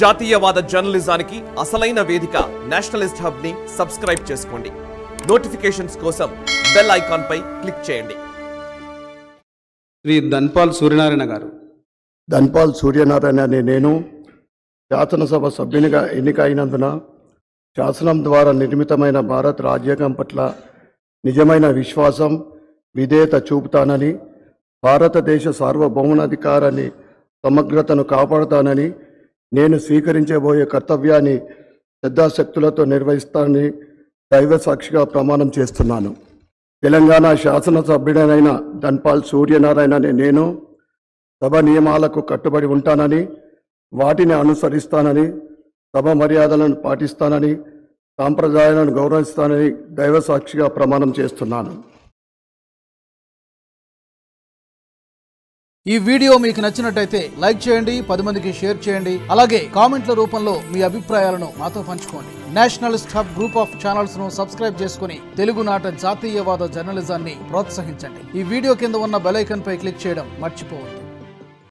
జాతీయవాద జర్నలిజానికి అసలైన వేదిక నేషనలిస్ట్ హబ్ ని సబ్స్క్రైబ్ చేసుకోండి. నోటిఫికేషన్స్ కోసం బెల్ ఐకాన్ పై క్లిక్ చేయండి. శ్రీ ధన్పాల్ సూర్యనారాయణ గారు. ధన్పాల్ సూర్యనారాయణ అనే నేను శాసనసభ సభ్యునిగా ఎన్నికైనందున శాసనం ద్వారా నిర్మితమైన భారత రాజ్యాంగం పట్ల నిజమైన విశ్వాసం, విధేయత చూపుతానని, భారతదేశ సార్వభౌమాధికారాన్ని సమగ్రతను కాపాడుతానని, నేను స్వీకరించబోయే కర్తవ్యాన్ని శ్రద్ధాశక్తులతో నిర్వహిస్తానని దైవ సాక్షిగా ప్రమాణం చేస్తున్నాను. తెలంగాణ శాసనసభ్యుడైన ధన్పాల్ సూర్యనారాయణ అనే నేను సభ నియమాలకు కట్టుబడి ఉంటానని, వాటిని అనుసరిస్తానని, సభ మర్యాదలను పాటిస్తానని, సాంప్రదాయాలను గౌరవిస్తానని దైవ సాక్షిగా ప్రమాణం చేస్తున్నాను. ఈ వీడియో మీకు నచ్చినట్టయితే లైక్ చేయండి, 10 మందికి షేర్ చేయండి. అలాగే కామెంట్ల రూపంలో మీ అభిప్రాయాలను మాతో పంచుకోండి. Nationalist hub group of channels ను సబ్స్క్రైబ్ చేసుకుని తెలుగునాట జాతీయవాద జర్నలిజాన్ని ప్రోత్సహించండి. ఈ వీడియో కింద ఉన్న బెల్ ఐకాన్ పై క్లిక్ చేయడం మర్చిపోవద్దు.